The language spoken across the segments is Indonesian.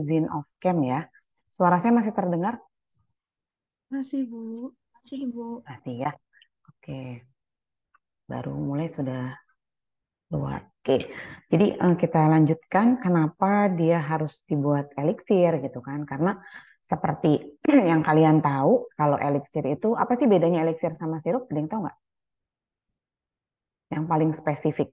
izin off cam ya. Suara saya masih terdengar? Masih, Bu. Masih, Bu. Pasti ya. Oke, baru mulai sudah keluar. Oke, jadi kita lanjutkan kenapa dia harus dibuat eliksir gitu kan? Karena seperti yang kalian tahu, kalau eliksir itu apa sih bedanya eliksir sama sirup? Ada yang tahu nggak? Yang paling spesifik.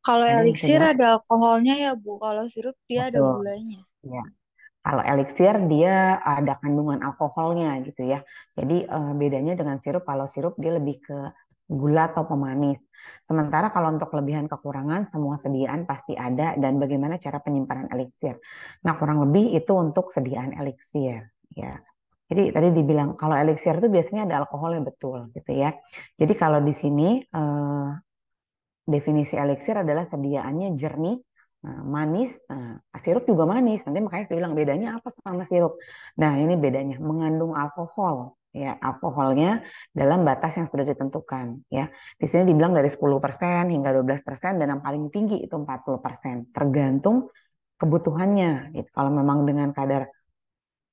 Kalau Ada yang bisa eliksir jawab? ada alkoholnya ya, Bu. Kalau sirup dia ada Betul. gulanya. Ya. Kalau eliksir dia ada kandungan alkoholnya gitu ya. Jadi bedanya dengan sirup, kalau sirup dia lebih ke gula atau pemanis. Sementara kalau untuk kelebihan kekurangan semua sediaan pasti ada dan bagaimana cara penyimpanan eliksir. Nah, kurang lebih itu untuk sediaan eliksir ya. Jadi tadi dibilang kalau eliksir itu biasanya ada alkoholnya betul gitu ya. Jadi kalau di sini definisi eliksir adalah sediaannya jernih, manis, sirup juga manis. Nanti makanya saya bilang bedanya apa sama sirup. Nah, ini bedanya mengandung alkohol. Ya, alkoholnya dalam batas yang sudah ditentukan. Ya, di sini dibilang dari 10% hingga 12% dan yang paling tinggi itu 40%. Tergantung kebutuhannya. Gitu. Kalau memang dengan kadar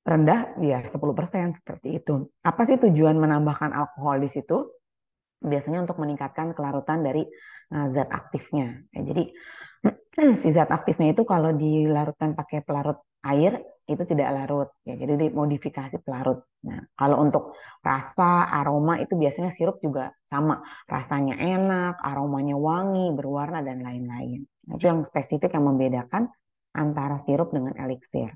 rendah, ya 10% seperti itu. Apa sih tujuan menambahkan alkohol di situ? Biasanya untuk meningkatkan kelarutan dari zat aktifnya. Ya, jadi si zat aktifnya itu kalau dilarutkan pakai pelarut air itu tidak larut. Ya, jadi dimodifikasi pelarut. Nah, kalau untuk rasa, aroma itu biasanya sirup juga sama. Rasanya enak, aromanya wangi, berwarna dan lain-lain. Nah, itu yang spesifik yang membedakan antara sirup dengan eliksir.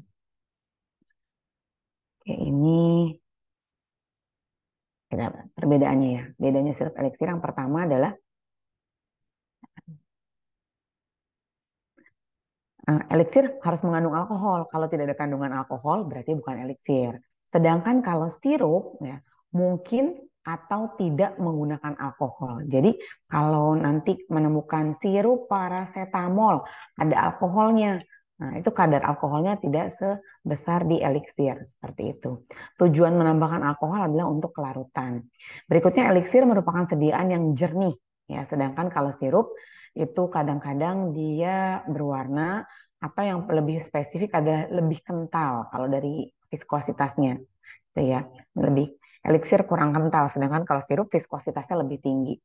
Oke, ini perbedaannya ya. Bedanya sirup eliksir yang pertama adalah eliksir harus mengandung alkohol. Kalau tidak ada kandungan alkohol, berarti bukan eliksir. Sedangkan kalau sirup, ya, mungkin atau tidak menggunakan alkohol. Jadi kalau nanti menemukan sirup paracetamol, ada alkoholnya. Nah, itu kadar alkoholnya tidak sebesar di eliksir, seperti itu. Tujuan menambahkan alkohol adalah untuk kelarutan. Berikutnya, eliksir merupakan sediaan yang jernih. Ya, sedangkan kalau sirup itu kadang-kadang dia berwarna atau yang lebih spesifik ada lebih kental kalau dari viskositasnya itu ya, lebih eliksir kurang kental sedangkan kalau sirup viskositasnya lebih tinggi.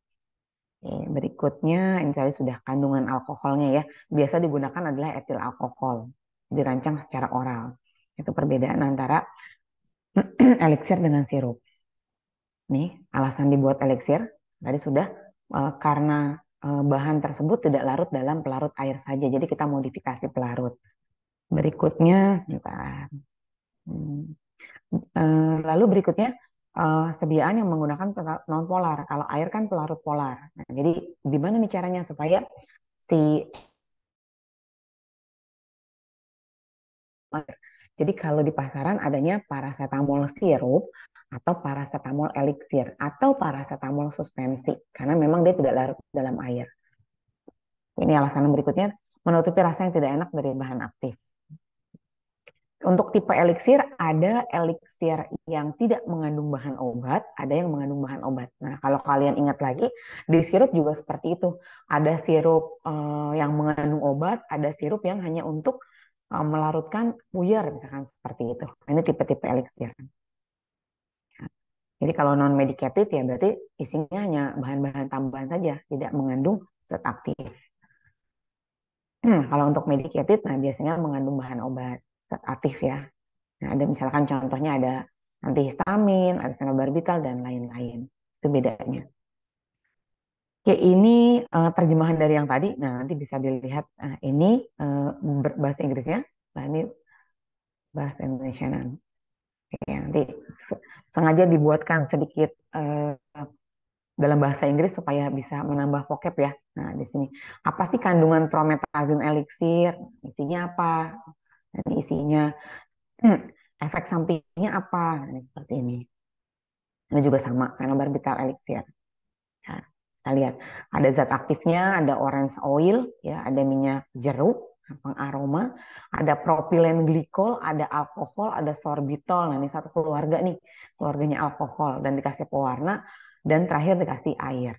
Berikutnya ini tadi sudah kandungan alkoholnya ya, biasa digunakan adalah etil alkohol, dirancang secara oral. Itu perbedaan antara eliksir dengan sirup. Nih alasan dibuat eliksir tadi sudah karena bahan tersebut tidak larut dalam pelarut air saja, jadi kita modifikasi pelarut. Berikutnya, sebentar. Hmm. Lalu berikutnya sediaan yang menggunakan non polar. Kalau air kan pelarut polar. Nah, jadi gimana nih caranya supaya si jadi kalau di pasaran adanya paracetamol sirup atau paracetamol eliksir atau paracetamol suspensi karena memang dia tidak larut dalam air. Ini alasan berikutnya menutupi rasa yang tidak enak dari bahan aktif. Untuk tipe eliksir, ada eliksir yang tidak mengandung bahan obat, ada yang mengandung bahan obat. Nah, kalau kalian ingat lagi, di sirup juga seperti itu. Ada sirup yang mengandung obat, ada sirup yang hanya untuk melarutkan puyer, misalkan seperti itu. Ini tipe-tipe eliksir. Jadi kalau non-medicated ya berarti isinya hanya bahan-bahan tambahan saja, tidak mengandung zat aktif. Kalau untuk medicated, nah biasanya mengandung bahan obat, zat aktif ya. Nah, ada misalkan contohnya ada antihistamin, ada fenobarbital dan lain-lain. Itu bedanya. Ya ini terjemahan dari yang tadi. Nah, nanti bisa dilihat ini bahasa Inggrisnya. Nah, ini bahasa Indonesia. Nah, ya, nanti sengaja dibuatkan sedikit dalam bahasa Inggris supaya bisa menambah vocab ya. Nah, di sini apa sih kandungan promethazine eliksir? Isinya apa? Dan isinya efek sampingnya apa? Nah, ini seperti ini. Ini juga sama, fenobarbital elixir. Ya, kita lihat, ada zat aktifnya, ada orange oil, ya, ada minyak jeruk, pengaroma, ada propilen glikol, ada alkohol, ada sorbitol. Nah, ini satu keluarga nih, keluarganya alkohol dan dikasih pewarna dan terakhir dikasih air.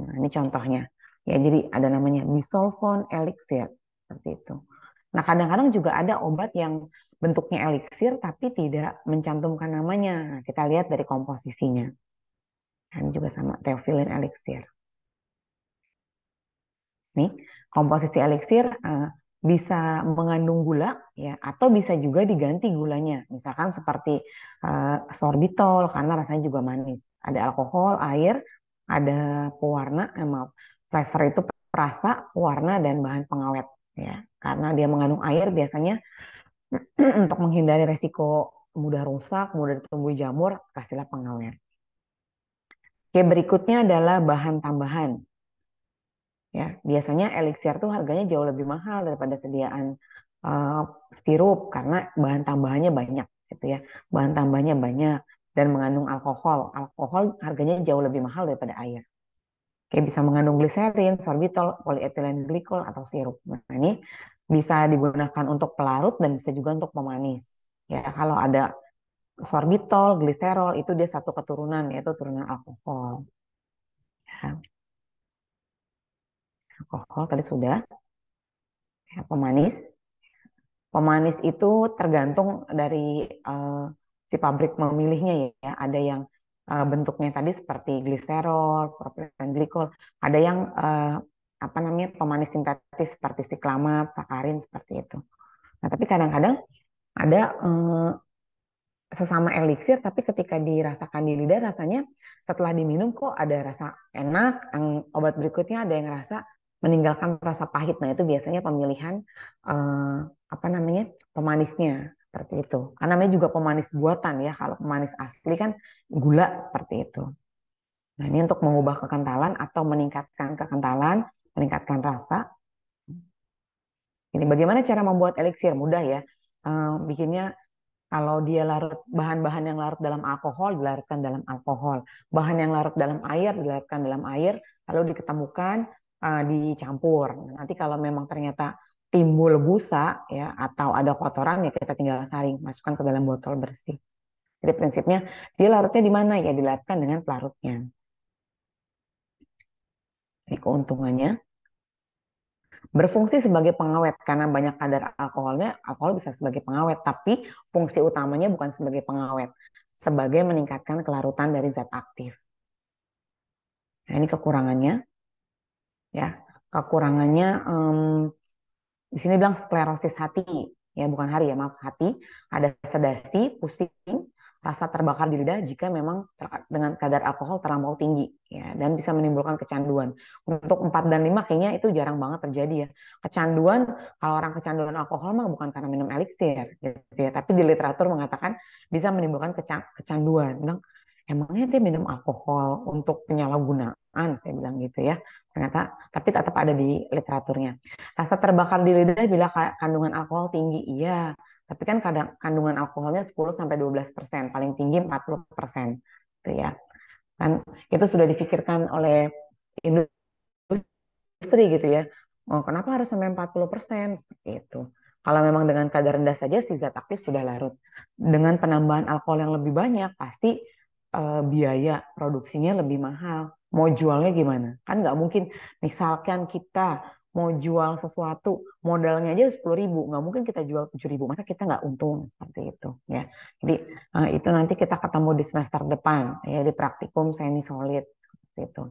Nah, ini contohnya. Ya, jadi ada namanya disolvon elixir seperti itu. Nah, kadang-kadang juga ada obat yang bentuknya elixir tapi tidak mencantumkan namanya. Nah, kita lihat dari komposisinya. Dan juga sama theophylline elixir. Nih, komposisi elixir bisa mengandung gula ya, atau bisa juga diganti gulanya. Misalkan seperti sorbitol karena rasanya juga manis. Ada alkohol, air, ada pewarna, maaf, flavor itu perasa, warna dan bahan pengawet ya. Karena dia mengandung air biasanya untuk menghindari resiko mudah rusak, mudah tumbuh jamur, kasihlah pengawet. Oke, berikutnya adalah bahan tambahan. Ya, biasanya elixir tuh harganya jauh lebih mahal daripada sediaan uh, sirup karena bahan tambahannya banyak gitu ya. Bahan tambahnya banyak dan mengandung alkohol. Alkohol harganya jauh lebih mahal daripada air. Kayak bisa mengandung gliserin, sorbitol, polyethylene glikol atau sirup. Nah, ini bisa digunakan untuk pelarut dan bisa juga untuk pemanis. Ya, kalau ada sorbitol, gliserol itu dia satu keturunan yaitu turunan alkohol. Ya, alkohol tadi sudah. Ya, pemanis. Pemanis itu tergantung dari si pabrik memilihnya ya. Ada yang bentuknya tadi seperti gliserol, propylene glikol. Ada yang apa namanya pemanis sintetis seperti siklamat, sakarin seperti itu. Nah, tapi kadang-kadang ada sesama elixir, tapi ketika dirasakan di lidah rasanya setelah diminum kok ada rasa enak. Yang obat berikutnya ada yang rasa meninggalkan rasa pahit. Nah, itu biasanya pemilihan eh, apa namanya pemanisnya seperti itu. Karena namanya juga pemanis buatan ya. Kalau pemanis asli kan gula seperti itu. Nah, ini untuk mengubah kekentalan atau meningkatkan kekentalan, meningkatkan rasa. Ini bagaimana cara membuat elixir? Mudah ya. Bikinnya kalau dia larut bahan-bahan yang larut dalam alkohol dilarutkan dalam alkohol, bahan yang larut dalam air dilarutkan dalam air, lalu diketemukan dicampur. Nanti kalau memang ternyata timbul busa ya atau ada kotoran ya kita tinggal saring masukkan ke dalam botol bersih. Jadi prinsipnya dia larutnya di mana ya dilarutkan dengan pelarutnya. Ini keuntungannya berfungsi sebagai pengawet karena banyak kadar alkoholnya, alkohol bisa sebagai pengawet, tapi fungsi utamanya bukan sebagai pengawet, sebagai meningkatkan kelarutan dari zat aktif. Nah, ini kekurangannya, ya. Kekurangannya di sini bilang sklerosis hati, ya bukan hari ya, maaf hati, ada sedasi, pusing, rasa terbakar di lidah jika memang dengan kadar alkohol terlampau tinggi, ya, dan bisa menimbulkan kecanduan. Untuk 4 dan 5 kayaknya itu jarang banget terjadi ya. Kecanduan, kalau orang kecanduan alkohol mah bukan karena minum elixir, gitu ya, tapi di literatur mengatakan bisa menimbulkan kecanduan. Bilang, emangnya dia minum alkohol untuk penyalahgunaan, saya bilang gitu ya. Ternyata, tapi tetap ada di literaturnya. Rasa terbakar di lidah bila kandungan alkohol tinggi, iya. Tapi kan kadang kandungan alkoholnya 10-12%, paling tinggi 40%. Itu ya. Kan itu sudah difikirkan oleh industri gitu ya. Oh, kenapa harus sampai 40%? Itu. Kalau memang dengan kadar rendah saja si zat aktif sudah larut. Dengan penambahan alkohol yang lebih banyak, pasti biaya produksinya lebih mahal. Mau jualnya gimana? Kan nggak mungkin. Misalkan kita mau jual sesuatu, modalnya aja 10.000, nggak mungkin kita jual 7.000. Masa kita nggak untung seperti itu ya. Jadi itu nanti kita ketemu di semester depan ya di praktikum semi solid seperti itu.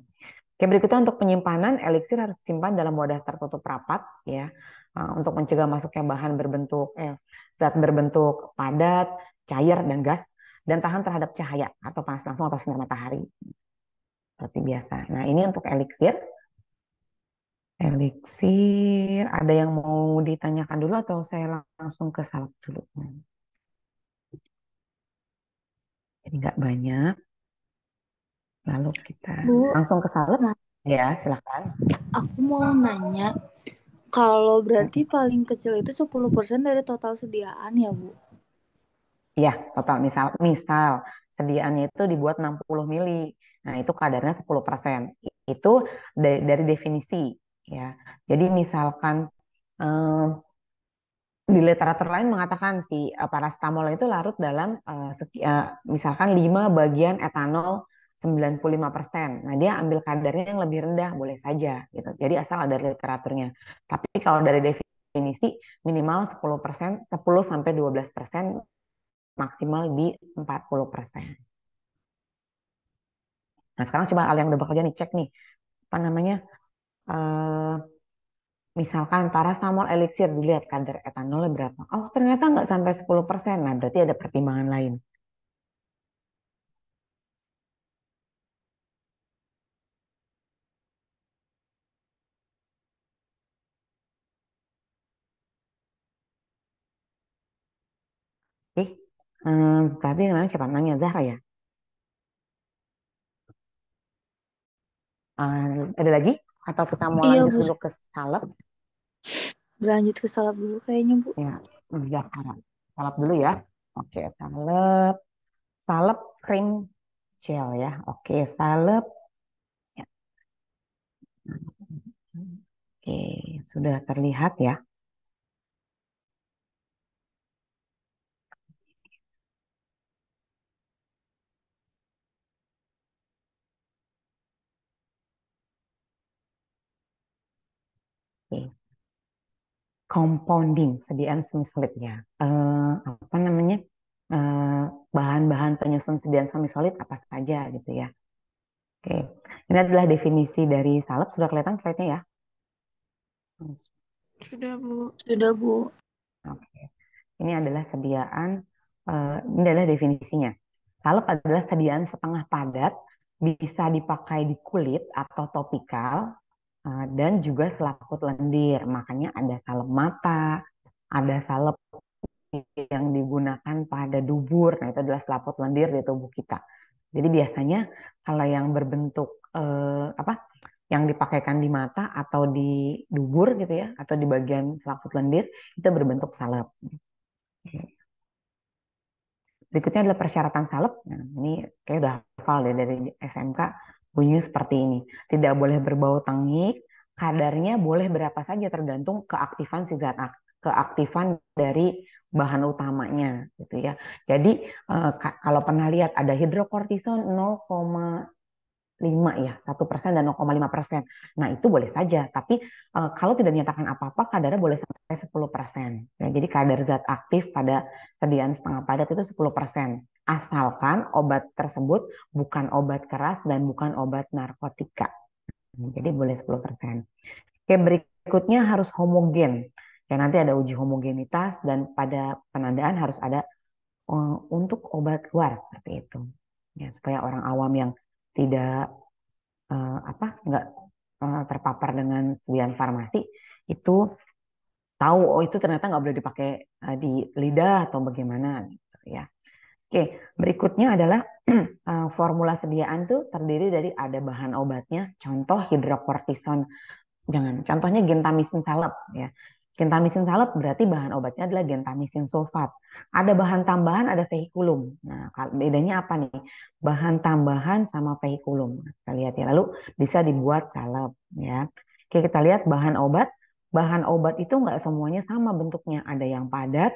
Oke, berikutnya untuk penyimpanan, elixir harus disimpan dalam wadah tertutup rapat ya, untuk mencegah masuknya bahan berbentuk zat berbentuk padat, cair dan gas dan tahan terhadap cahaya atau panas langsung atau sinar matahari seperti biasa. Nah, ini untuk elixir. Elixir, ada yang mau ditanyakan dulu atau saya langsung ke salep dulu? Jadi nggak banyak. Lalu kita Bu, langsung ke salep. nah, Ya, silakan. aku mau nanya, kalau berarti paling kecil itu 10% dari total sediaan ya, Bu? Ya, total misal misal sediaannya itu dibuat 60 mili. Nah, itu kadarnya 10%. Itu dari definisi ya. Jadi misalkan eh, di literatur lain mengatakan si paracetamol itu larut dalam misalkan 5 bagian etanol 95%. Nah, dia ambil kadarnya yang lebih rendah, boleh saja gitu. Jadi asal ada literaturnya. Tapi kalau dari definisi minimal 10%, 10 sampai 12%, maksimal di 40%. Nah, sekarang coba kalian yang udah bekerja nih, cek nih, apa namanya, eh, misalkan paracetamol elixir, dilihat kadar etanolnya berapa. Oh, ternyata nggak sampai 10%. Nah, berarti ada pertimbangan lain. Oke, tapi namanya siapa? Nanya Zahra ya? Ada lagi? Atau kita mau Iya lanjut Bu, dulu ke salep? berlanjut ke salap dulu kayaknya Bu. Ya, Zahra. Salep dulu ya. Oke, salep. Salep krim gel ya. Oke, salep. Ya. Oke, sudah terlihat ya. Oke. Compounding, sediaan semi solid ya. Apa namanya? Bahan-bahan penyusun sediaan semi solid apa saja gitu ya. Oke, ini adalah definisi dari salep. Sudah kelihatan slide-nya ya? Sudah, Bu. Sudah Bu. Oke. Ini adalah sediaan, ini adalah definisinya. Salep adalah sediaan setengah padat, bisa dipakai di kulit atau topikal, dan juga selaput lendir. Makanya ada salep mata, ada salep yang digunakan pada dubur. Nah, itu adalah selaput lendir di tubuh kita. Jadi biasanya kalau yang berbentuk apa? Yang dipakaikan di mata atau di dubur gitu ya, atau di bagian selaput lendir itu berbentuk salep. Berikutnya adalah persyaratan salep. Nah, ini kayak udah hafal deh dari SMK, bunyinya seperti ini. Tidak boleh berbau tengik, kadarnya boleh berapa saja tergantung keaktifan si zat keaktifan dari bahan utamanya gitu ya. Jadi kalau pernah lihat ada hidrokortison 0,5 ya, 1% dan 0,5%. Nah, itu boleh saja, tapi kalau tidak dinyatakan apa-apa, kadarnya boleh sampai 10%. Ya, jadi kadar zat aktif pada sediaan setengah padat itu 10%. Asalkan obat tersebut bukan obat keras dan bukan obat narkotika. Jadi boleh 10%. Oke, berikutnya harus homogen. Ya, nanti ada uji homogenitas dan pada penandaan harus ada untuk obat luar seperti itu. Ya, supaya orang awam yang tidak nggak terpapar dengan sediaan farmasi itu tahu, oh itu ternyata nggak boleh dipakai di lidah atau bagaimana gitu ya. Oke, berikutnya adalah formula sediaan tuh terdiri dari ada bahan obatnya, contoh hidrokortison. Jangan, contohnya gentamisin salep ya. Gentamisin salep berarti bahan obatnya adalah gentamisin sulfat. Ada bahan tambahan, ada vehikulum. Nah, bedanya apa nih? Bahan tambahan sama vehikulum. Nah, kita lihat ya. Lalu bisa dibuat salep ya. Oke, kita lihat bahan obat. Bahan obat itu nggak semuanya sama bentuknya. Ada yang padat,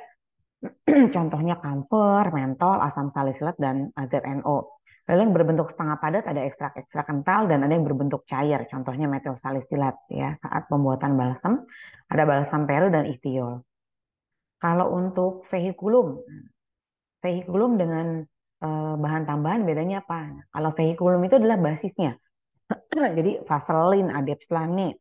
contohnya kamfer, mentol, asam salisilat, dan ZNO. Lalu yang berbentuk setengah padat ada ekstrak-ekstrak kental dan ada yang berbentuk cair, contohnya metil salisilat ya. Saat pembuatan balsam ada balsam peru dan istiol. Kalau untuk vehikulum, vehikulum dengan bahan tambahan bedanya apa? Kalau vehikulum itu adalah basisnya. Jadi vaselin, adepslane,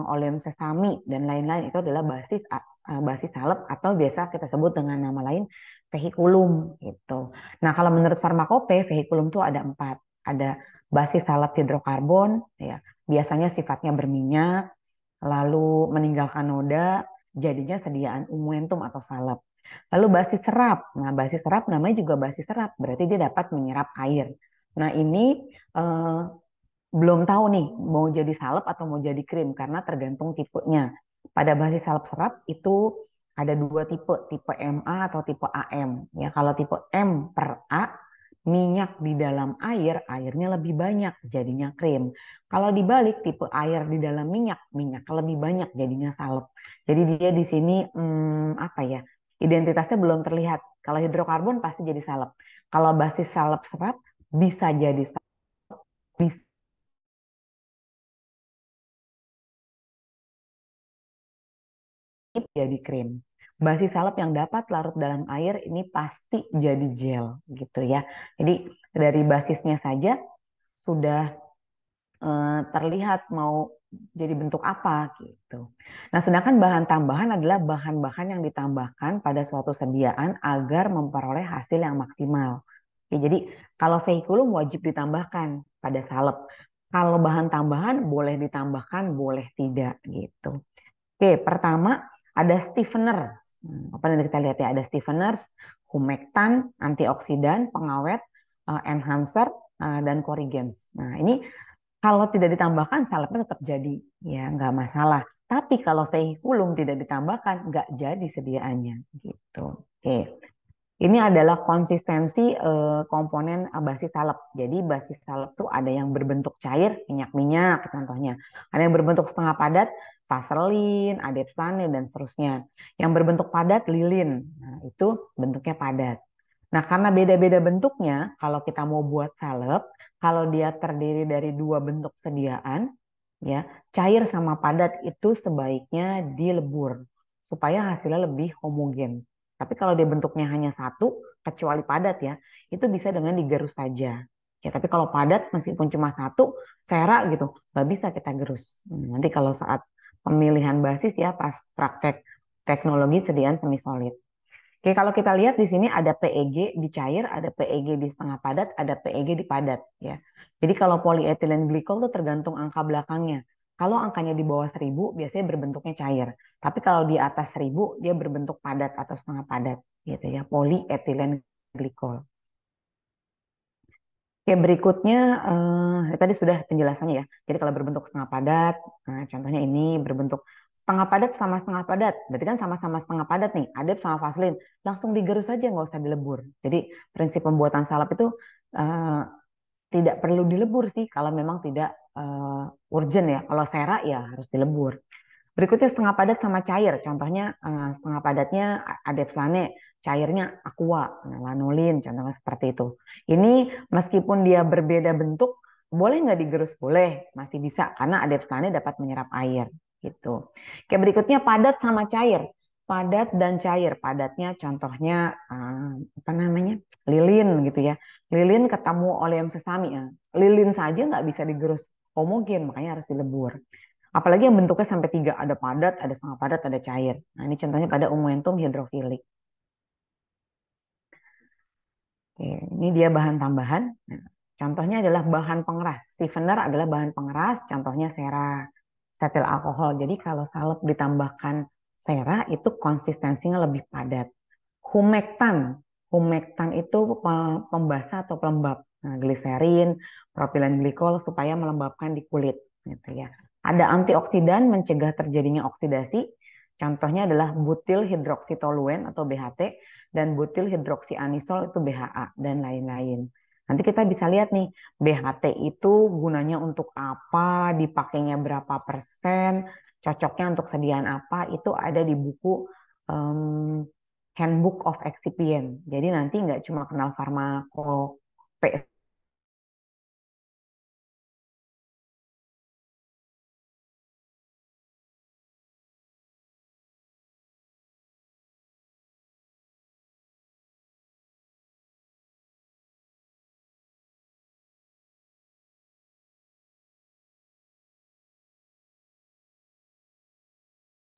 oleum sesami dan lain-lain itu adalah basis salep atau biasa kita sebut dengan nama lain vehikulum gitu. Nah, kalau menurut farmakope vehikulum itu ada 4. Ada basis salep hidrokarbon ya, biasanya sifatnya berminyak, lalu meninggalkan noda, jadinya sediaan umuentum atau salep. Lalu basis serap. Nah, basis serap namanya juga basis serap, berarti dia dapat menyerap air. Nah, ini eh, belum tahu nih mau jadi salep atau mau jadi krim karena tergantung tipenya. Pada basis salep serap itu ada 2 tipe, tipe MA atau tipe AM. Ya, kalau tipe M per A, minyak di dalam air, airnya lebih banyak, jadinya krim. Kalau dibalik tipe air di dalam minyak, minyak lebih banyak, jadinya salep. Jadi dia di sini apa ya? Identitasnya belum terlihat. Kalau hidrokarbon pasti jadi salep. Kalau basis salep serap bisa jadi salep bisa jadi krim. Basi salep yang dapat larut dalam air ini pasti jadi gel gitu ya. Jadi dari basisnya saja sudah terlihat mau jadi bentuk apa gitu. Nah, sedangkan bahan tambahan adalah bahan-bahan yang ditambahkan pada suatu sediaan agar memperoleh hasil yang maksimal. Ya, jadi kalau vehikulum wajib ditambahkan pada salep. Kalau bahan tambahan boleh ditambahkan, boleh tidak gitu. Oke, pertama ada stiffener. Apa yang kita lihat ya, ada stiffeners, humektan, antioksidan, pengawet, enhancer, dan corrigens. Nah, ini kalau tidak ditambahkan salepnya tetap jadi, ya nggak masalah. Tapi kalau vehikulum tidak ditambahkan, nggak jadi sediaannya gitu. Oke, ini adalah konsistensi komponen basis salep. Jadi basis salep tuh ada yang berbentuk cair, minyak-minyak contohnya. Ada yang berbentuk setengah padat, vaselin, adepsane, dan seterusnya. Yang berbentuk padat, lilin. Nah, itu bentuknya padat. Nah, karena beda-beda bentuknya, kalau kita mau buat salep, kalau dia terdiri dari dua bentuk sediaan, ya, cair sama padat itu sebaiknya dilebur supaya hasilnya lebih homogen. Tapi kalau dia bentuknya hanya satu, kecuali padat ya, itu bisa dengan digerus saja. Ya, tapi kalau padat meskipun cuma satu, serak gitu, nggak bisa kita gerus. Nanti kalau saat pemilihan basis ya pas praktek teknologi sediaan semi solid. Oke, kalau kita lihat di sini ada PEG di cair, ada PEG di setengah padat, ada PEG di padat ya. Jadi kalau polyethylene glycol itu tergantung angka belakangnya. Kalau angkanya di bawah 1000 biasanya berbentuknya cair. Tapi kalau di atas 1000 dia berbentuk padat atau setengah padat gitu ya, polyethylene glycol. Oke, berikutnya tadi sudah penjelasannya ya. Jadi kalau berbentuk setengah padat, nah, contohnya ini berbentuk setengah padat sama setengah padat. Berarti kan sama-sama setengah padat nih, adep sama vaselin. Langsung digerus aja, nggak usah dilebur. Jadi prinsip pembuatan salep itu eh, tidak perlu dilebur sih kalau memang tidak urgent ya. Kalau serak ya harus dilebur. Berikutnya setengah padat sama cair. Contohnya setengah padatnya adepslane, cairnya aqua, nah, lanolin, contohnya seperti itu. Ini meskipun dia berbeda bentuk, boleh nggak digerus? Boleh, masih bisa karena adepslane dapat menyerap air gitu. Oke, berikutnya padat sama cair. Padat dan cair. Padatnya contohnya apa namanya? Lilin gitu ya. Lilin ketemu oleum sesami ya. Lilin saja nggak bisa digerus homogen, makanya harus dilebur. Apalagi yang bentuknya sampai tiga, ada padat, ada setengah padat, ada cair. Nah, ini contohnya pada umuentum hidrofilik. Oke, ini dia bahan tambahan. Nah, contohnya adalah bahan pengeras. Stiffener adalah bahan pengeras, contohnya sera, setil alkohol. Jadi kalau salep ditambahkan sera itu konsistensinya lebih padat. Humektan, humektan itu pembasah atau pelembab. Nah, gliserin, propilen glikol supaya melembabkan di kulit, gitu ya. Ada antioksidan mencegah terjadinya oksidasi. Contohnya adalah butil hidroksitoluen atau BHT dan butil hidroksianisol itu BHA dan lain-lain. Nanti kita bisa lihat nih, BHT itu gunanya untuk apa, dipakainya berapa persen, cocoknya untuk sediaan apa, itu ada di buku um, Handbook of Excipient. Jadi nanti nggak cuma kenal farmakope.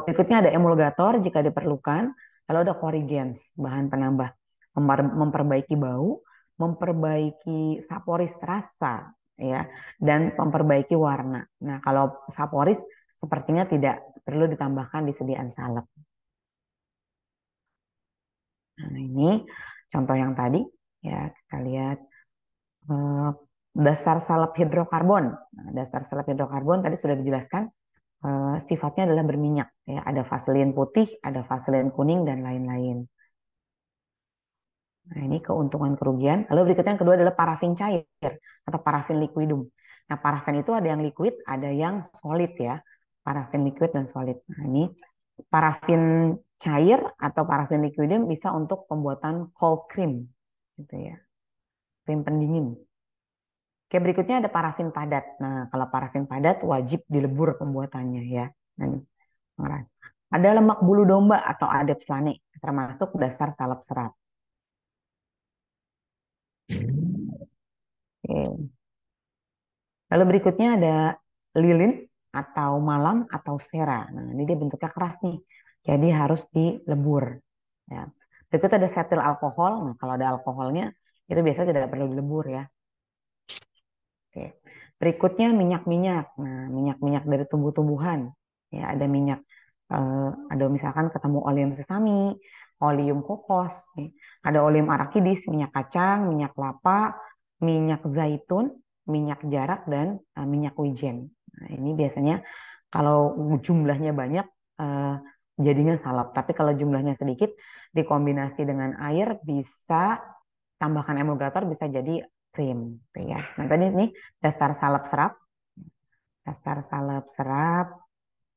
Berikutnya ada emulgator jika diperlukan. Lalu ada corrigens, bahan penambah. Memperbaiki bau, memperbaiki saporis rasa, ya, dan memperbaiki warna. Nah, kalau saporis sepertinya tidak perlu ditambahkan di sediaan salep. Nah, ini contoh yang tadi, ya, kita lihat eh, dasar salep hidrokarbon. Nah, dasar salep hidrokarbon tadi sudah dijelaskan sifatnya adalah berminyak. Ya, ada vaselin putih, ada vaselin kuning dan lain-lain. Nah, ini keuntungan kerugian. Lalu berikutnya yang kedua adalah parafin cair atau parafin liquidum. Nah, parafin itu ada yang liquid, ada yang solid ya. Parafin liquid dan solid. Nah, ini parafin cair atau parafin liquidum bisa untuk pembuatan cold cream gitu ya. Krim pendingin. Oke, berikutnya ada parafin padat. Nah, kalau parafin padat wajib dilebur pembuatannya ya. Nah, ini pengarah. Ada lemak bulu domba atau adep slane, termasuk dasar salep serat. Oke. Lalu berikutnya ada lilin atau malam atau sera. Nah, ini dia bentuknya keras nih. Jadi harus dilebur. Ya. Berikut ada setil alkohol. Nah, kalau ada alkoholnya itu biasanya tidak perlu dilebur ya. Oke. Berikutnya minyak-minyak. Nah, minyak-minyak dari tumbuh-tumbuhan. Ya, ada minyak ada misalkan ketemu oleum sesame, oleum kokos, nih. Ada oleum arakidis, minyak kacang, minyak kelapa, minyak zaitun, minyak jarak dan minyak wijen. Nah, ini biasanya kalau jumlahnya banyak eh, jadinya salep. Tapi kalau jumlahnya sedikit dikombinasi dengan air bisa tambahkan emulgator bisa jadi krim, gitu ya. Nah, tadi ini dasar salep serap, dasar salep serap.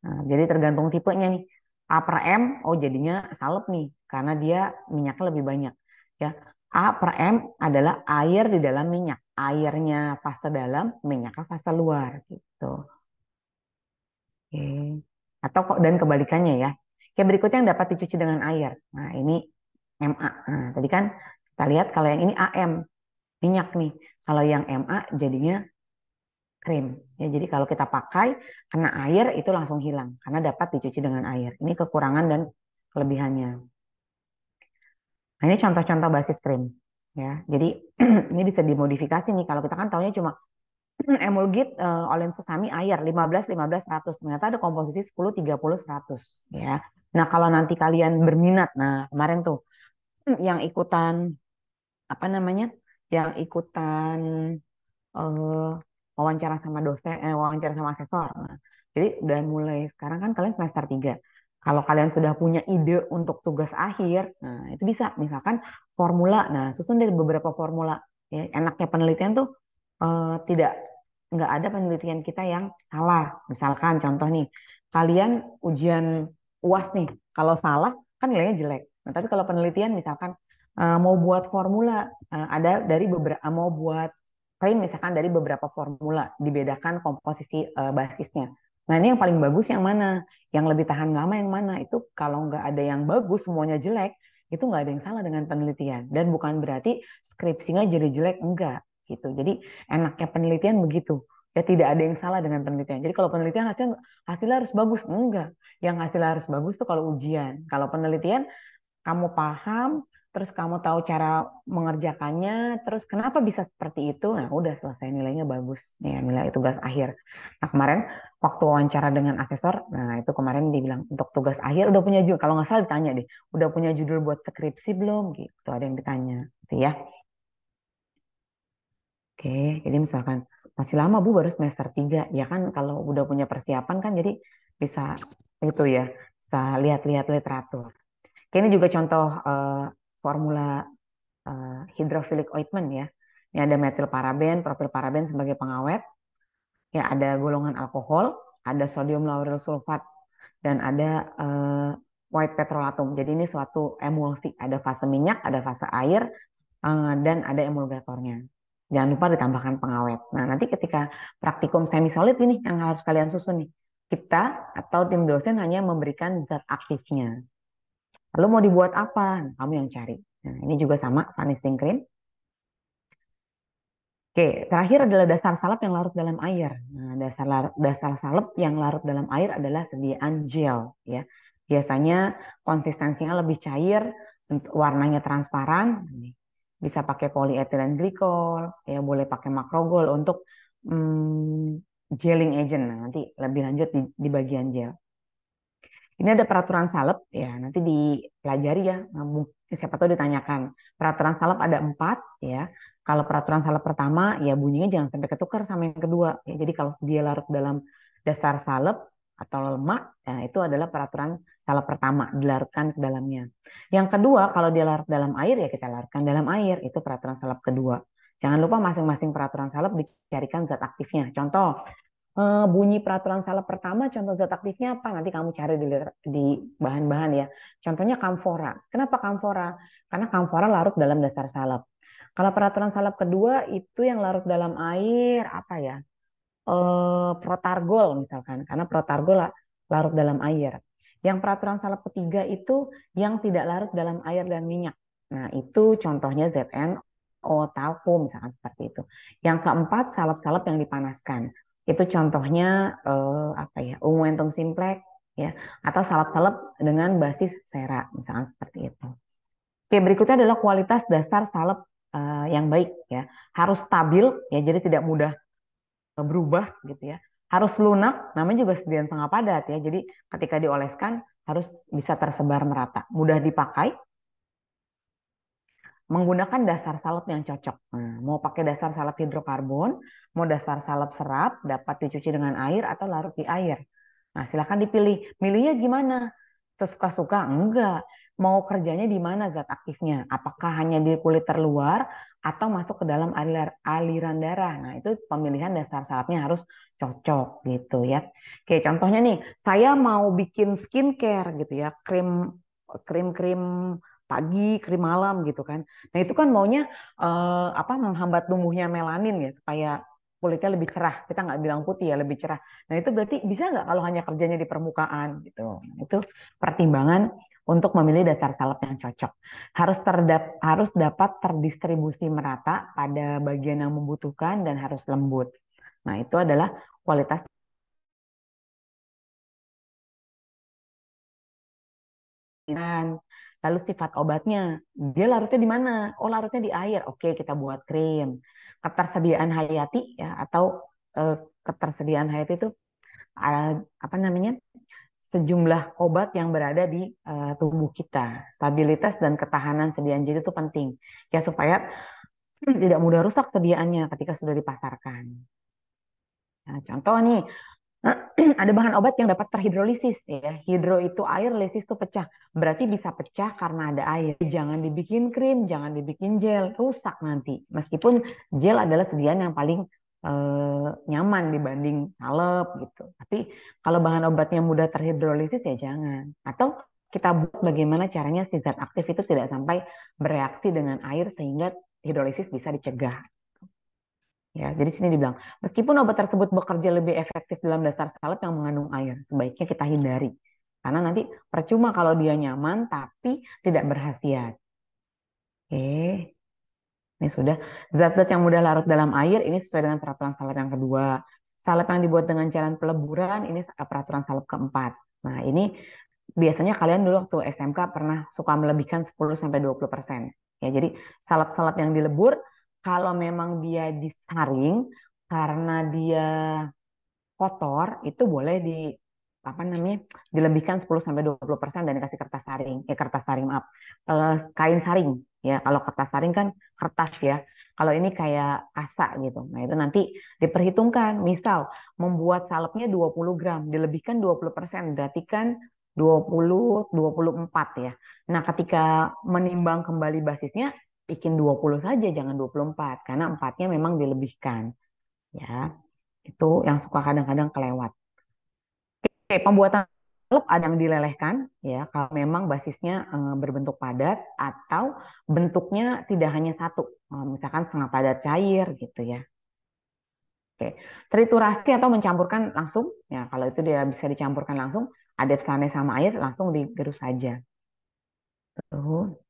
Nah, jadi tergantung tipenya nih. A per M, oh jadinya salep nih, karena dia minyaknya lebih banyak. Ya, A per M adalah air di dalam minyak. Airnya fase dalam, minyaknya fase luar, gitu. Oke. Atau kok dan kebalikannya ya. Oke, berikutnya yang dapat dicuci dengan air. Nah, ini MA. Nah, tadi kan kita lihat kalau yang ini AM, minyak nih. Kalau yang MA jadinya krim. Ya, jadi kalau kita pakai kena air itu langsung hilang karena dapat dicuci dengan air. Ini kekurangan dan kelebihannya. Nah, ini contoh-contoh basis krim. Ya, jadi ini bisa dimodifikasi nih. Kalau kita kan taunya cuma emulgit, oleum sesame, air 15, 15, 100. Ternyata ada komposisi 10, 30, 100. Ya. Nah, kalau nanti kalian berminat, nah kemarin tuh yang ikutan apa namanya? Yang ikutan eh, wawancara sama dosen, wawancara sama asesor. Nah, jadi udah mulai sekarang kan kalian semester 3. Kalau kalian sudah punya ide untuk tugas akhir, nah itu bisa misalkan formula. Nah, susun dari beberapa formula. Ya, enaknya penelitian tuh tidak nggak ada penelitian kita yang salah. Misalkan contoh nih, kalian ujian UAS nih, kalau salah kan nilainya jelek. Nah, tapi kalau penelitian misalkan mau buat formula, ada dari beberapa mau buat klaim misalkan dari beberapa formula dibedakan komposisi basisnya. Nah ini yang paling bagus yang mana? Yang lebih tahan lama yang mana? Itu kalau nggak ada yang bagus semuanya jelek, itu nggak ada yang salah dengan penelitian. Dan bukan berarti skripsinya jadi jelek, enggak gitu. Jadi enaknya penelitian begitu. Ya tidak ada yang salah dengan penelitian. Jadi kalau penelitian hasilnya harus bagus, enggak. Yang hasilnya harus bagus tuh kalau ujian. Kalau penelitian kamu paham, terus kamu tahu cara mengerjakannya, terus kenapa bisa seperti itu, nah udah selesai nilainya bagus, ya nilai tugas akhir. Nah kemarin waktu wawancara dengan asesor, nah itu kemarin dibilang untuk tugas akhir udah punya judul, kalau nggak salah ditanya deh, udah punya judul buat skripsi belum, gitu ada yang ditanya, gitu ya. Oke, jadi misalkan masih lama Bu baru semester 3, ya kan kalau udah punya persiapan kan jadi bisa itu ya, bisa lihat-lihat literatur. Oke, ini juga contoh formula hydrophilic ointment ya. Ini ada metil paraben, propil paraben sebagai pengawet. Ya, ada golongan alkohol, ada sodium lauryl sulfat, dan ada white petrolatum. Jadi ini suatu emulsi. Ada fase minyak, ada fase air, dan ada emulgatornya. Jangan lupa ditambahkan pengawet. Nah, nanti ketika praktikum semi solid ini yang harus kalian susun nih. Kita atau tim dosen hanya memberikan zat aktifnya. Lalu mau dibuat apa? Nah, kamu yang cari. Nah, ini juga sama, vanishing cream. Oke, terakhir adalah dasar salep yang larut dalam air. Nah, dasar salep yang larut dalam air adalah sediaan gel, ya. Biasanya konsistensinya lebih cair, warnanya transparan. Bisa pakai polyethylene glycol, ya boleh pakai makrogol untuk gelling agent. Nah, nanti lebih lanjut di bagian gel. Ini ada peraturan salep, ya nanti dipelajari ya. Siapa tahu ditanyakan. Peraturan salep ada 4, ya. Kalau peraturan salep pertama, ya bunyinya jangan sampai ketukar sama yang kedua. Ya, jadi kalau dia larut dalam dasar salep atau lemak, ya, itu adalah peraturan salep pertama, dilarutkan ke dalamnya. Yang kedua, kalau dia larut dalam air, ya kita larutkan dalam air. Itu peraturan salep kedua. Jangan lupa masing-masing peraturan salep dicarikan zat aktifnya. Contoh, bunyi peraturan salep pertama, contoh zat aktifnya apa? Nanti kamu cari di bahan-bahan ya. Contohnya kamfora. Kenapa kamfora? Karena kamfora larut dalam dasar salep. Kalau peraturan salep kedua itu yang larut dalam air apa ya? Protargol misalkan, karena protargol larut dalam air. Yang peraturan salep ketiga itu yang tidak larut dalam air dan minyak. Nah, itu contohnya ZNO, talkum, misalkan seperti itu. Yang keempat, salep-salep yang dipanaskan. Itu contohnya apa ya, unguentum simplex, ya, atau salep-salep dengan basis sera, misalkan seperti itu. Oke, berikutnya adalah kualitas dasar salep yang baik, ya. Harus stabil, ya, jadi tidak mudah berubah gitu ya. Harus lunak, namanya juga sediaan setengah padat ya. Jadi ketika dioleskan harus bisa tersebar merata, mudah dipakai, menggunakan dasar salep yang cocok. Nah, mau pakai dasar salep hidrokarbon, mau dasar salep serat, dapat dicuci dengan air atau larut di air. Nah, silakan dipilih. Milihnya gimana? Sesuka-suka? Enggak. Mau kerjanya di mana zat aktifnya? Apakah hanya di kulit terluar atau masuk ke dalam aliran darah? Nah, itu pemilihan dasar salepnya harus cocok gitu ya. Oke, contohnya nih, saya mau bikin skincare gitu ya, krim-krim pagi, krim malam gitu kan. Nah, itu kan maunya apa, menghambat tumbuhnya melanin ya supaya kulitnya lebih cerah. Kita nggak bilang putih ya, lebih cerah. Nah, itu berarti bisa nggak kalau hanya kerjanya di permukaan gitu. Nah, itu pertimbangan untuk memilih dasar salep yang cocok. Harus dapat terdistribusi merata pada bagian yang membutuhkan dan harus lembut. Nah, itu adalah kualitas. Lalu sifat obatnya, dia larutnya di mana? Oh, larutnya di air. Oke, kita buat krim. Ketersediaan hayati ya, atau eh, ketersediaan hayati itu apa namanya? Sejumlah obat yang berada di tubuh kita. Stabilitas dan ketahanan sediaan jadi itu penting. Ya supaya tidak mudah rusak sediaannya ketika sudah dipasarkan. Nah, contoh nih, ada bahan obat yang dapat terhidrolisis ya. Hidro itu air, lisis itu pecah. Berarti bisa pecah karena ada air. Jangan dibikin krim, jangan dibikin gel, rusak nanti. Meskipun gel adalah sediaan yang paling nyaman dibanding salep gitu. Tapi kalau bahan obatnya mudah terhidrolisis ya jangan. Atau kita buat bagaimana caranya si zat aktif itu tidak sampai bereaksi dengan air sehingga hidrolisis bisa dicegah. Ya, jadi sini dibilang, meskipun obat tersebut bekerja lebih efektif dalam dasar salep yang mengandung air, sebaiknya kita hindari. Karena nanti percuma kalau dia nyaman tapi tidak berkhasiat. Oke, ini sudah. Zat-zat yang mudah larut dalam air, ini sesuai dengan peraturan salep yang kedua. Salep yang dibuat dengan cairan peleburan, ini peraturan salep keempat. Nah, ini biasanya kalian dulu waktu SMK pernah suka melebihkan 10-20%. Ya, jadi salep-salep yang dilebur, kalau memang dia disaring, karena dia kotor itu boleh di apa namanya, dilebihkan 10-20% dan dikasih kertas saring, maaf, kain saring ya. Kalau kertas saring kan kertas ya, kalau ini kayak kasa gitu. Nah, itu nanti diperhitungkan, misal membuat salepnya 20 gram dilebihkan 20%, berarti kan 24 ya. Nah, ketika menimbang kembali basisnya, bikin 20 saja, jangan 24 karena empatnya memang dilebihkan ya. Itu yang suka kadang-kadang kelewat. Oke, pembuatan salep ada yang dilelehkan ya kalau memang basisnya berbentuk padat atau bentuknya tidak hanya satu, misalkan setengah padat cair gitu ya. Oke, triturasi atau mencampurkan langsung ya, kalau itu dia bisa dicampurkan langsung, adepsane sama air langsung digerus saja. Tuh.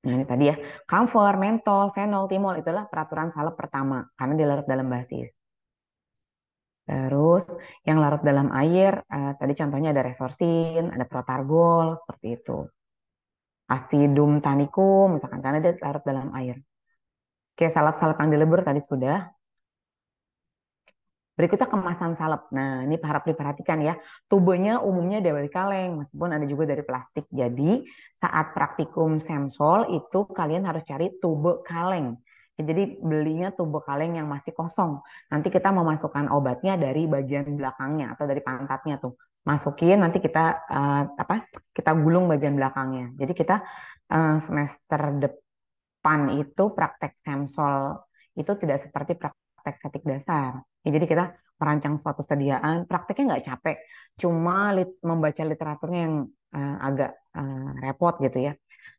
Nah, ini tadi ya, camphor, mentol, fenol, timol itulah peraturan salep pertama karena dilarut dalam basis. Terus yang larut dalam air, tadi contohnya ada resorsin, ada protargol, seperti itu. Acidum tannicum, misalkan, karena dia larut dalam air. Oke, salep-salep yang dilebur tadi sudah. Berikutnya kemasan salep. Nah, ini harap diperhatikan ya. Tubenya umumnya dari kaleng, meskipun ada juga dari plastik. Jadi, saat praktikum semsol itu kalian harus cari tube kaleng. Ya, jadi belinya tube kaleng yang masih kosong. Nanti kita memasukkan obatnya dari bagian belakangnya atau dari pantatnya tuh. Masukin, nanti kita apa? Kita gulung bagian belakangnya. Jadi kita semester depan itu praktek semsol itu tidak seperti praktek setik dasar. Ya, jadi kita merancang suatu sediaan, prakteknya nggak capek, cuma membaca literaturnya yang agak repot gitu ya.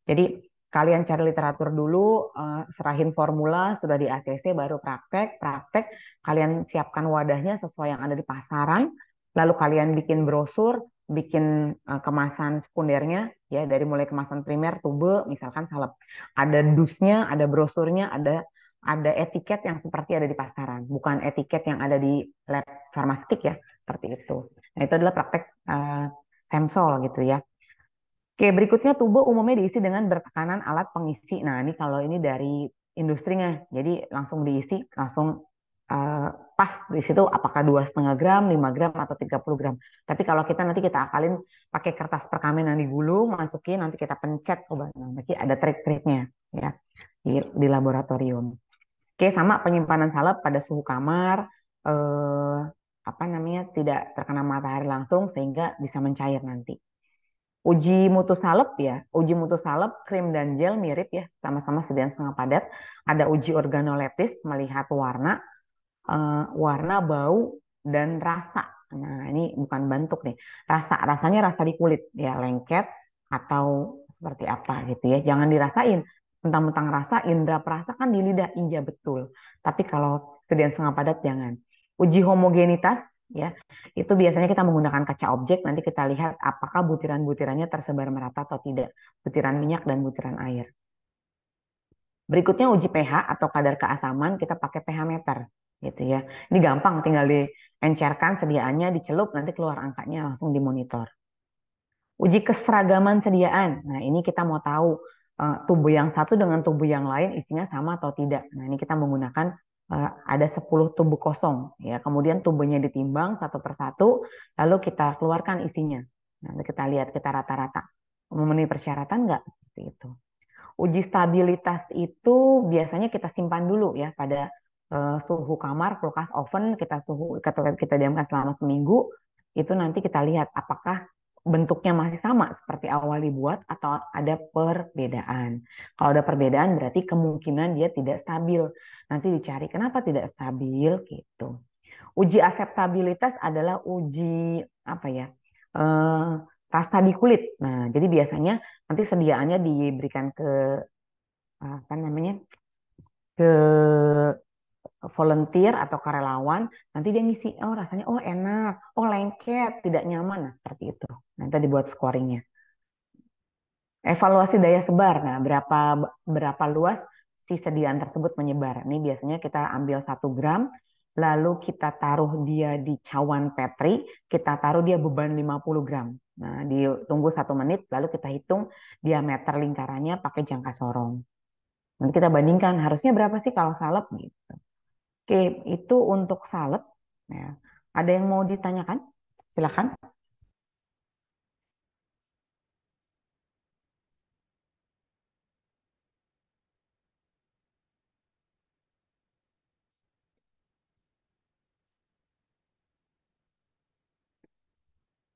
Jadi kalian cari literatur dulu, serahin formula, sudah di ACC baru praktek, praktek, kalian siapkan wadahnya sesuai yang ada di pasaran, lalu kalian bikin brosur, bikin kemasan sekundernya, ya dari mulai kemasan primer, tube, misalkan salep, ada dusnya, ada brosurnya, ada etiket yang seperti ada di pasaran, bukan etiket yang ada di lab farmaseutik ya, seperti itu. Nah, itu adalah praktek Semsol gitu ya. Oke, berikutnya tubuh umumnya diisi dengan bertekanan alat pengisi. Nah, ini kalau ini dari industrinya, jadi langsung diisi, langsung pas di situ apakah 2,5 gram, 5 gram, atau 30 gram. Tapi kalau kita nanti kita akalin pakai kertas perkamen yang digulung, masukin, nanti kita pencet obat. Nah, nanti ada trik-triknya ya di laboratorium. Oke, sama penyimpanan salep pada suhu kamar, eh, apa namanya, tidak terkena matahari langsung sehingga bisa mencair nanti. Uji mutu salep ya, uji mutu salep, krim dan gel mirip ya, sama-sama sediaan setengah padat. Ada uji organoleptis melihat warna, warna, bau, dan rasa. Nah, ini bukan bentuk nih. Rasanya rasa di kulit ya, lengket atau seperti apa gitu ya. Jangan dirasain. Mentang-mentang rasa, indera perasa kan di lidah, iya betul. Tapi kalau sediaan setengah padat jangan. Uji homogenitas ya, itu biasanya kita menggunakan kaca objek. Nanti kita lihat apakah butiran-butirannya tersebar merata atau tidak. Butiran minyak dan butiran air. Berikutnya uji pH atau kadar keasaman, kita pakai pH meter gitu ya. Ini gampang, tinggal diencerkan sediaannya, dicelup, nanti keluar angkanya langsung dimonitor. Uji keseragaman sediaan. Nah, ini kita mau tahu tubuh yang satu dengan tubuh yang lain isinya sama atau tidak. Nah, ini kita menggunakan ada 10 tubuh kosong ya. Kemudian tubuhnya ditimbang satu persatu, lalu kita keluarkan isinya. Nanti kita lihat, kita rata-rata memenuhi persyaratan nggak, seperti itu. Uji stabilitas itu biasanya kita simpan dulu ya pada suhu kamar, kulkas, oven, kita diamkan selama seminggu. Itu nanti kita lihat apakah bentuknya masih sama seperti awal dibuat atau ada perbedaan. Kalau ada perbedaan berarti kemungkinan dia tidak stabil. Nanti dicari kenapa tidak stabil gitu. Uji aseptabilitas adalah uji apa ya? eh, Rasa di kulit. Nah, jadi biasanya nanti sediaannya diberikan ke apa namanya, ke volunteer atau karyawan, nanti dia ngisi, oh rasanya oh enak, oh lengket, tidak nyaman, nah seperti itu. Nanti dibuat scoringnya. Evaluasi daya sebar, nah berapa luas si sediaan tersebut menyebar. Ini biasanya kita ambil 1 gram, lalu kita taruh dia di cawan Petri, kita taruh dia beban 50 gram. Nah, ditunggu 1 menit, lalu kita hitung diameter lingkarannya pakai jangka sorong. Nanti kita bandingkan harusnya berapa sih kalau salep gitu. Oke, itu untuk salep. Ya. Ada yang mau ditanyakan? Silakan.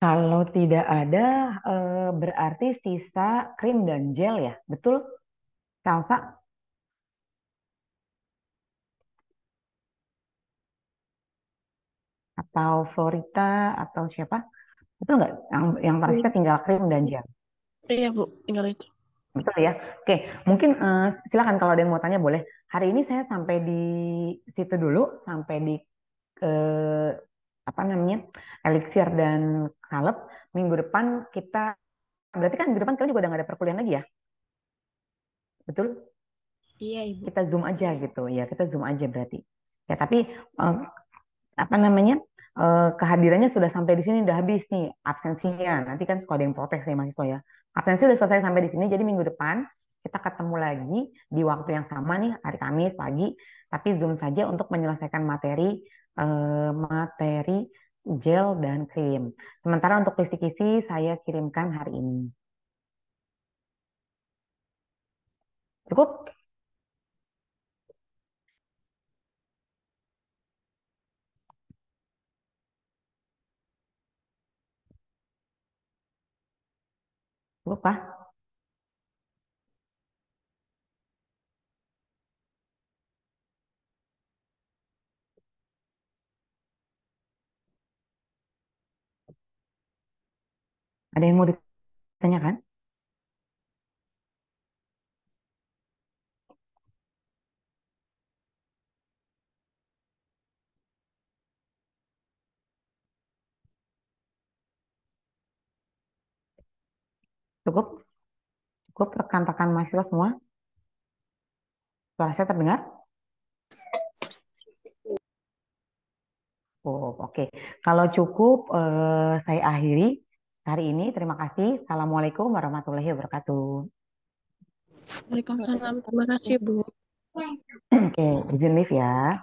Kalau tidak ada, berarti sisa krim dan gel ya, betul? Salsa atau Florita atau siapa? Betul nggak? Yang tersisa Iya, tinggal krim dan gel. iya, Bu, tinggal itu. Betul ya? Oke, mungkin silakan kalau ada yang mau tanya boleh. Hari ini saya sampai di situ dulu, sampai di eh, apa namanya, elixir dan salep. Minggu depan kita, berarti kan minggu depan kalian juga udah nggak ada perkuliahan lagi ya? Betul? Iya, Ibu. Kita zoom aja gitu ya, kita zoom aja berarti. Ya tapi eh, apa namanya, kehadirannya sudah sampai di sini, udah habis nih absensinya. Nanti kan suka ada yang protes nih mahasiswa ya. Absensi udah selesai sampai di sini, jadi minggu depan kita ketemu lagi di waktu yang sama nih, hari Kamis pagi, tapi zoom saja untuk menyelesaikan materi gel dan krim. Sementara untuk kisi-kisi saya kirimkan hari ini. Cukup? Cukup Pak? Ada yang mau ditanyakan? Cukup? Cukup rekan-rekan mahasiswa semua? Suara saya terdengar? Oh, oke. Kalau cukup, saya akhiri hari ini. Terima kasih. Assalamualaikum warahmatullahi wabarakatuh. Waalaikumsalam. Terima kasih, Bu. Oke, izin live ya.